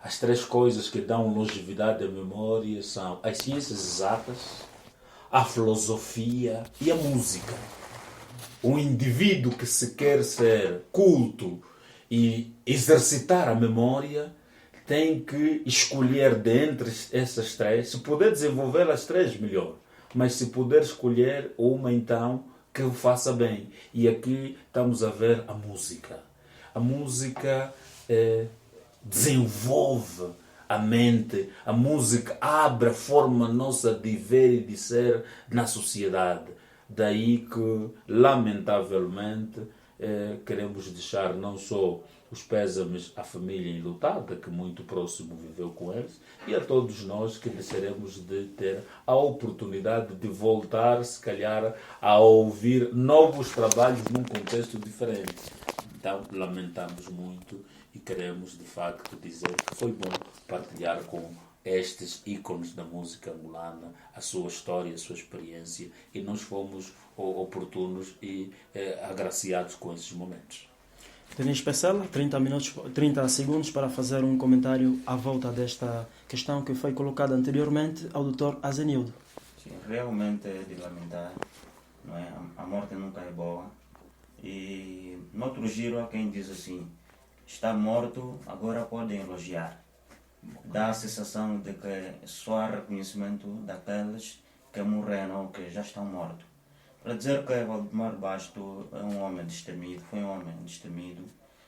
As três coisas que dão longevidade à memória são as ciências exatas, a filosofia e a música. Um indivíduo que se quer ser culto e exercitar a memória tem que escolher dentre essas três. Se puder desenvolver as três, melhor. Mas se puder escolher uma, então, que o faça bem. E aqui estamos a ver a música. A música desenvolve a mente. A música abre a forma nossa de ver e de ser na sociedade. Daí que, lamentavelmente, queremos deixar não só os pésames à família enlutada, que muito próximo viveu com eles, e a todos nós que deixaremos de ter a oportunidade de voltar, se calhar, a ouvir novos trabalhos num contexto diferente. Então, lamentamos muito e queremos, de facto, dizer que foi bom partilhar com estes ícones da música angolana a sua história, a sua experiência, e nós fomos oportunos e agraciados com esses momentos. Denis Pessela, 30 segundos para fazer um comentário à volta desta questão que foi colocada anteriormente ao Dr. Azenildo. Sim, realmente é de lamentar, não é? A morte nunca é boa. E no outro giro há quem diz assim: está morto, agora podem elogiar. Dá a sensação de que só há reconhecimento daqueles que morreram ou que já estão mortos. Para dizer que Valdemar Basto é um homem destemido, foi um homem destemido,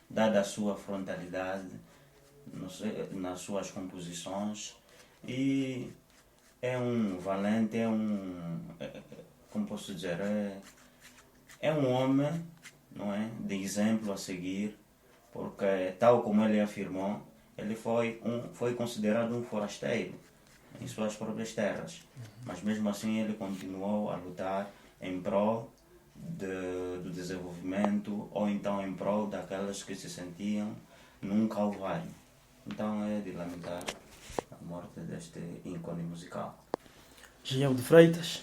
dada a sua frontalidade nas suas composições, e é um valente, como posso dizer, é um homem, não é, de exemplo a seguir, porque tal como ele afirmou, ele foi considerado um forasteiro em suas próprias terras, mas mesmo assim ele continuou a lutar em prol do desenvolvimento, ou então em prol daquelas que se sentiam num calvário. Então é de lamentar a morte deste ícone musical. Giel de Freitas.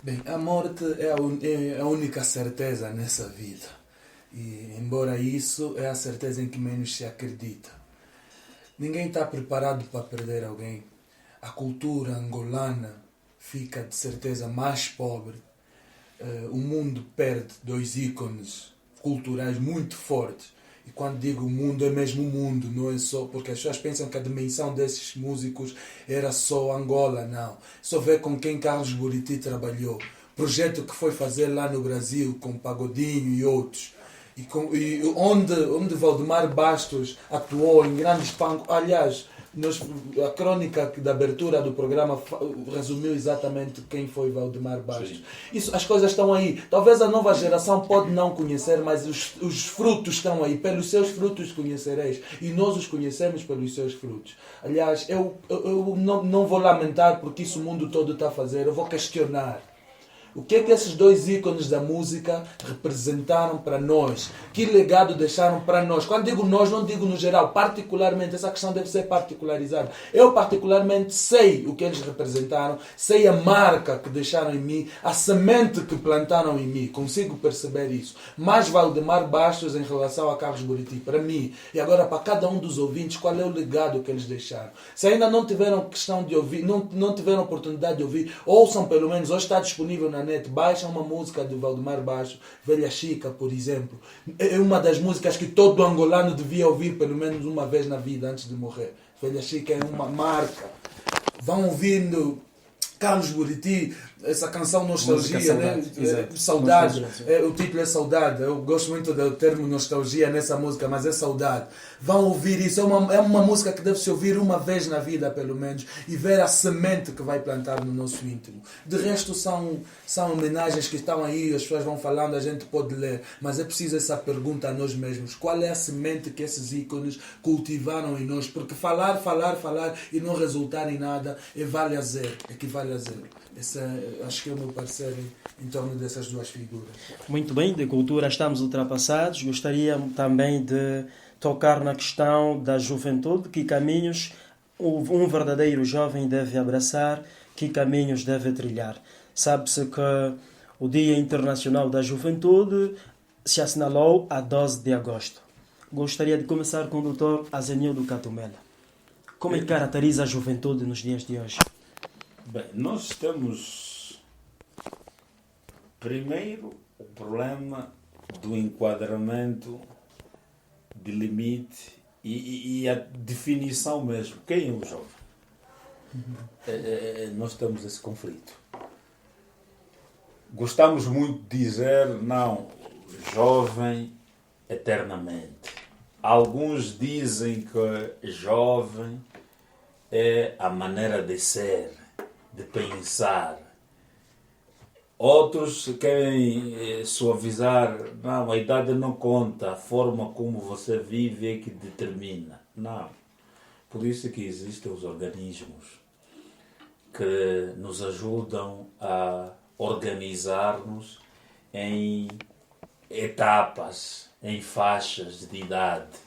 Bem, a morte é a única certeza nessa vida. E, embora isso, é a certeza em que menos se acredita. Ninguém está preparado para perder alguém. A cultura angolana fica, de certeza, mais pobre. O mundo perde dois ícones culturais muito fortes. E quando digo mundo, é mesmo mundo, não é só... Porque as pessoas pensam que a dimensão desses músicos era só Angola, não. Só vê com quem Carlos Buriti trabalhou. Projeto que foi fazer lá no Brasil, com Pagodinho e outros. E onde Valdemar Bastos atuou em grandes palcos. Aliás, a crônica da abertura do programa resumiu exatamente quem foi Valdemar Bastos. Isso, as coisas estão aí. Talvez a nova geração pode não conhecer, mas os frutos estão aí. Pelos seus frutos conhecereis. E nós os conhecemos pelos seus frutos. Aliás, eu não vou lamentar porque isso o mundo todo está a fazer. Eu vou questionar. O que é que esses dois ícones da música representaram para nós? Que legado deixaram para nós? Quando digo nós, não digo no geral, particularmente, essa questão deve ser particularizada. Eu particularmente sei o que eles representaram, sei a marca que deixaram em mim, a semente que plantaram em mim, consigo perceber isso. Mas Valdemar Bastos em relação a Carlos Buriti, para mim, e agora para cada um dos ouvintes, qual é o legado que eles deixaram? Se ainda não tiveram questão de ouvir, não tiveram oportunidade de ouvir, ouçam pelo menos, hoje está disponível na net, baixa uma música do Valdemar Bastos, Velha Chica, por exemplo. É uma das músicas que todo angolano devia ouvir pelo menos uma vez na vida antes de morrer. Velha Chica é uma marca. Vão ouvindo Carlos Buriti, essa canção Nostalgia, Saudade. O título é Saudade. Eu gosto muito do termo nostalgia nessa música, mas é saudade. Vão ouvir isso. É uma música que deve-se ouvir uma vez na vida, pelo menos, e ver a semente que vai plantar no nosso íntimo. De resto, são homenagens que estão aí, as pessoas vão falando, a gente pode ler, mas é preciso essa pergunta a nós mesmos. Qual é a semente que esses ícones cultivaram em nós? Porque falar e não resultar em nada equivale a zero. Esse acho que é o meu parecer em torno dessas duas figuras. Muito bem, de cultura estamos ultrapassados. Gostaria também de tocar na questão da juventude. Que caminhos um verdadeiro jovem deve abraçar? Que caminhos deve trilhar? Sabe-se que o Dia Internacional da Juventude se assinalou a 12 de agosto. Gostaria de começar com o Dr. Azenildo Catumela. Como é que caracteriza a juventude nos dias de hoje? Bem, nós temos primeiro o problema do enquadramento de limite e a definição mesmo. Quem é o jovem? Nós temos esse conflito. Gostamos muito de dizer, não, jovem eternamente. Alguns dizem que jovem é a maneira de ser, de pensar. Outros querem suavizar, não, a idade não conta, a forma como você vive é que determina. Não. Por isso que existem os organismos que nos ajudam a organizar-nos em etapas, em faixas de idade.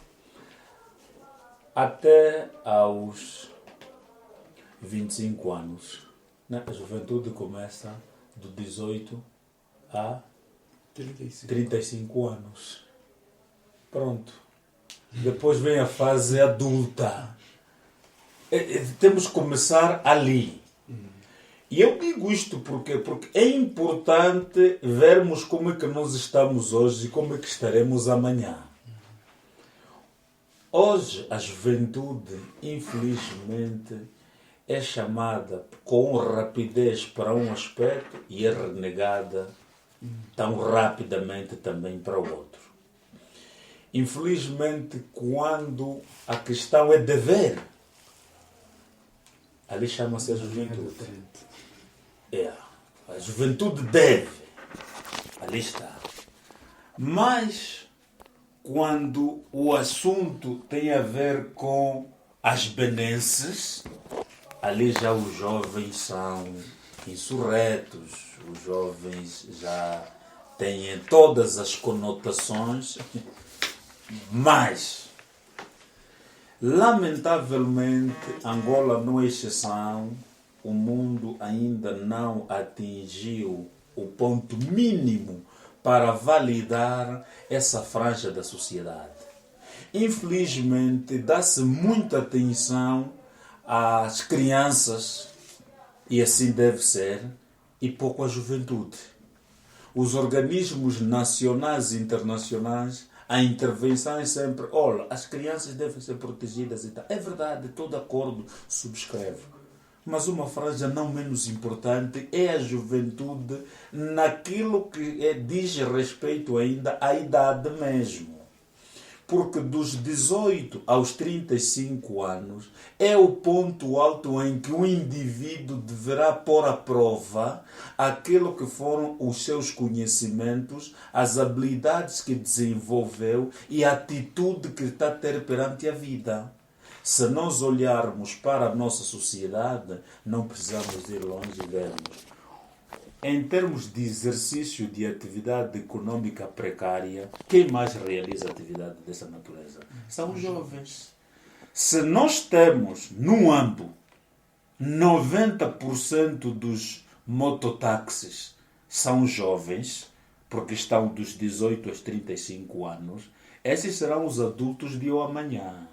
Até aos 25 anos, né? A juventude começa do 18 a 35 anos. Pronto. Depois vem a fase adulta. Temos que começar ali. E eu digo isto porque é importante vermos como é que nós estamos hoje e como é que estaremos amanhã. Hoje, a juventude, infelizmente, é chamada com rapidez para um aspecto e é renegada tão rapidamente também para o outro. Infelizmente, quando a questão é dever, ali chama-se a juventude. A juventude deve. Ali está. Mas, quando o assunto tem a ver com as benesses, ali já os jovens são insurretos, os jovens já têm todas as conotações, mas, lamentavelmente, Angola não é exceção, o mundo ainda não atingiu o ponto mínimo para validar essa franja da sociedade. Infelizmente, dá-se muita atenção às crianças, e assim deve ser, e pouco à juventude. Os organismos nacionais e internacionais, a intervenção é sempre, olha, as crianças devem ser protegidas e tal. É verdade, todo acordo subscreve. Mas uma franja não menos importante é a juventude naquilo que diz respeito ainda à idade mesmo. Porque dos 18 aos 35 anos é o ponto alto em que o indivíduo deverá pôr à prova aquilo que foram os seus conhecimentos, as habilidades que desenvolveu e a atitude que está a ter perante a vida. Se nós olharmos para a nossa sociedade, não precisamos ir longe e vermos. Em termos de exercício de atividade econômica precária, quem mais realiza atividade dessa natureza? São os jovens. Se nós temos, no AMBO, 90% dos mototáxis são jovens, porque estão dos 18 aos 35 anos, esses serão os adultos de amanhã.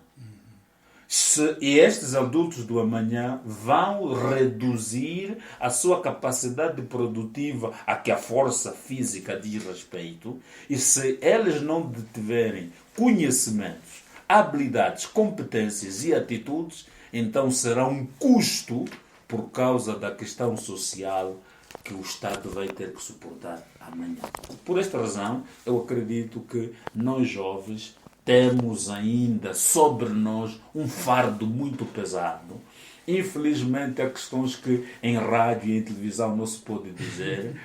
E estes adultos do amanhã vão reduzir a sua capacidade produtiva a que a força física diz respeito, e se eles não tiverem conhecimentos, habilidades, competências e atitudes, então será um custo por causa da questão social que o Estado vai ter que suportar amanhã. Por esta razão, eu acredito que nós jovens temos ainda sobre nós um fardo muito pesado. Infelizmente, há questões que em rádio e em televisão não se pode dizer,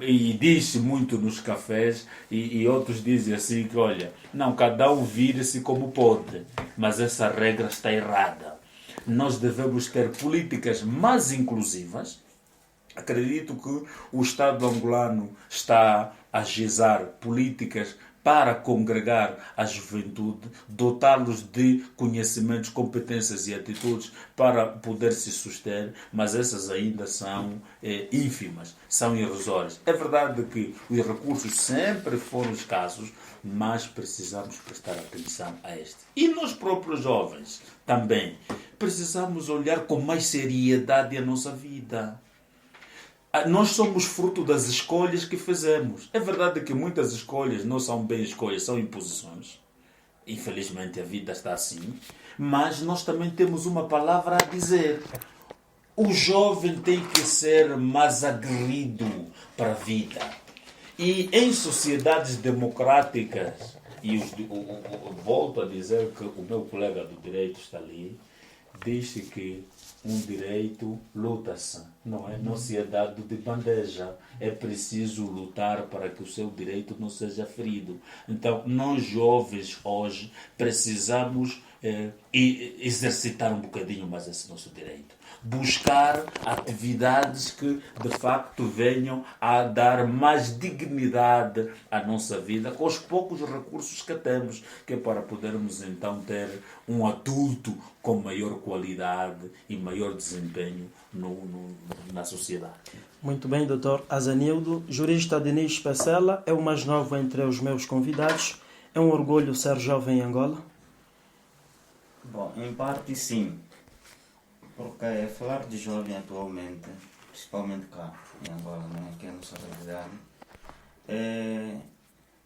e diz-se muito nos cafés, e outros dizem assim que, olha, não, cada um vira-se como pode, mas essa regra está errada. Nós devemos ter políticas mais inclusivas. Acredito que o Estado angolano está a ajuizar políticas para congregar a juventude, dotá-los de conhecimentos, competências e atitudes para poder se suster, mas essas ainda são ínfimas, são irrisórias. É verdade que os recursos sempre foram escassos, mas precisamos prestar atenção a este. E nós próprios jovens também precisamos olhar com mais seriedade a nossa vida. Nós somos fruto das escolhas que fizemos. É verdade que muitas escolhas não são bem escolhas, são imposições. Infelizmente a vida está assim. Mas nós também temos uma palavra a dizer. O jovem tem que ser mais aguerrido para a vida. E em sociedades democráticas, e volto a dizer que o meu colega do direito está ali, diz que um direito luta-se, não é? Não se é dado de bandeja. É preciso lutar para que o seu direito não seja ferido. Então, nós jovens hoje precisamos exercitar um bocadinho mais esse nosso direito. Buscar atividades que de facto venham a dar mais dignidade à nossa vida com os poucos recursos que temos, que é para podermos então ter um adulto com maior qualidade e maior desempenho na sociedade. Muito bem, Dr. Azanildo. Jurista Denis Pecela é o mais novo entre os meus convidados. É um orgulho ser jovem em Angola? Bom, em parte sim. Porque falar de jovem atualmente, principalmente cá em Angola, não é? Que é a nossa realidade,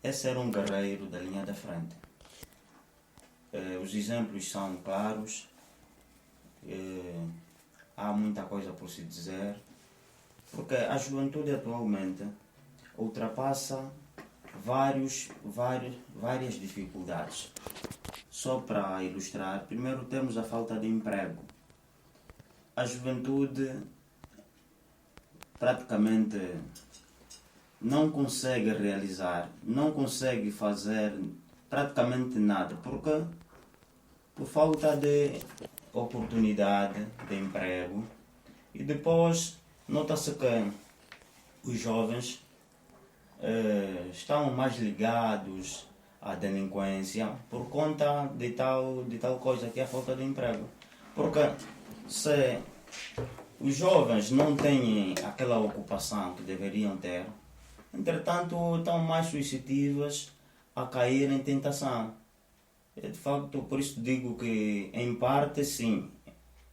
é ser um guerreiro da linha da frente. Os exemplos são claros, há muita coisa por se dizer, porque a juventude atualmente ultrapassa várias dificuldades. Só para ilustrar, primeiro temos a falta de emprego. A juventude praticamente não consegue realizar, não consegue fazer praticamente nada. Por quê? Por falta de oportunidade de emprego. E depois nota-se que os jovens estão mais ligados à delinquência por conta de tal coisa que é a falta de emprego. Porque se os jovens não têm aquela ocupação que deveriam ter, entretanto estão mais suscetíveis a cair em tentação. De facto, por isso digo que em parte sim,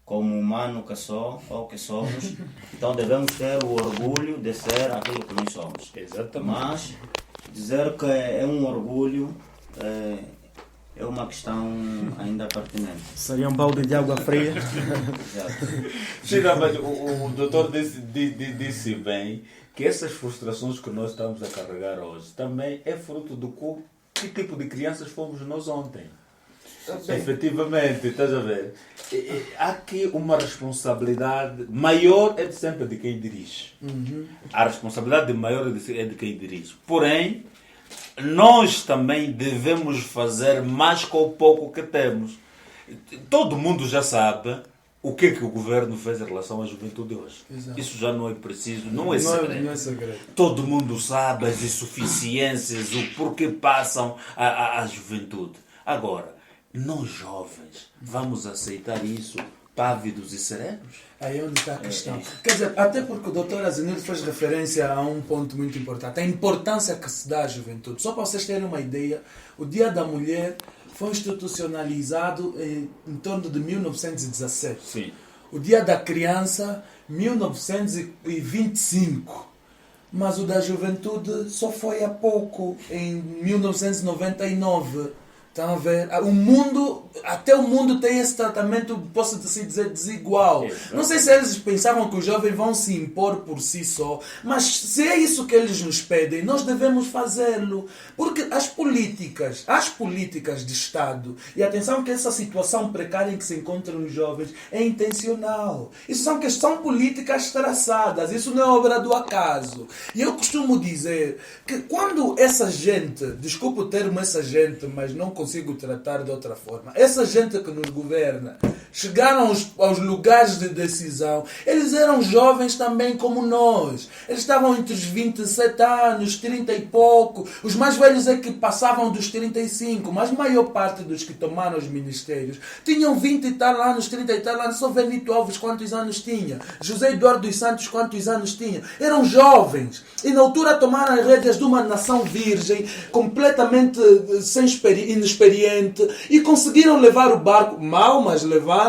como humano que sou ou que somos, então devemos ter o orgulho de ser aquilo que nós somos. Exatamente. Mas dizer que é um orgulho é uma questão ainda pertinente. Seria um balde de água fria. Exato. Mas o doutor disse bem que essas frustrações que nós estamos a carregar hoje também é fruto do que tipo de crianças fomos nós ontem. Efetivamente, estás a ver? Há aqui uma responsabilidade maior, é sempre de quem dirige. A responsabilidade maior é de quem dirige. Porém, nós também devemos fazer mais com o pouco que temos. Todo mundo já sabe o que o governo fez em relação à juventude hoje. Exato. Isso já não é preciso, não é segredo. Não é segredo. Todo mundo sabe as insuficiências, o porquê passam à juventude. Agora, nós jovens vamos aceitar isso pávidos e serenos? Aí é onde está a questão. Quer dizer, até porque o Dr. Azenildo fez referência a um ponto muito importante. A importância que se dá à juventude. Só para vocês terem uma ideia, o Dia da Mulher foi institucionalizado em torno de 1917. Sim. O Dia da Criança, 1925. Mas o da Juventude só foi há pouco, em 1999. Estão a ver? O mundo, até o mundo tem esse tratamento, posso assim dizer, desigual. Exato. Não sei se eles pensavam que os jovens vão se impor por si só, mas se é isso que eles nos pedem, nós devemos fazê-lo. Porque as políticas de Estado, e atenção que essa situação precária em que se encontram os jovens é intencional. Isso são políticas traçadas, isso não é obra do acaso. E eu costumo dizer que quando essa gente, desculpa o termo essa gente, mas não consigo tratar de outra forma. Essa gente que nos governa, chegaram aos lugares de decisão, eles eram jovens também como nós. Eles estavam entre os 27 anos, 30 e pouco. Os mais velhos é que passavam dos 35, mas a maior parte dos que tomaram os ministérios tinham 20 e tal anos, 30 e tal anos. Só Benito Alves quantos anos tinha? José Eduardo dos Santos quantos anos tinha? Eram jovens. E na altura tomaram as rédeas de uma nação virgem, completamente inexperiente, e conseguiram levar o barco mal, mas levaram.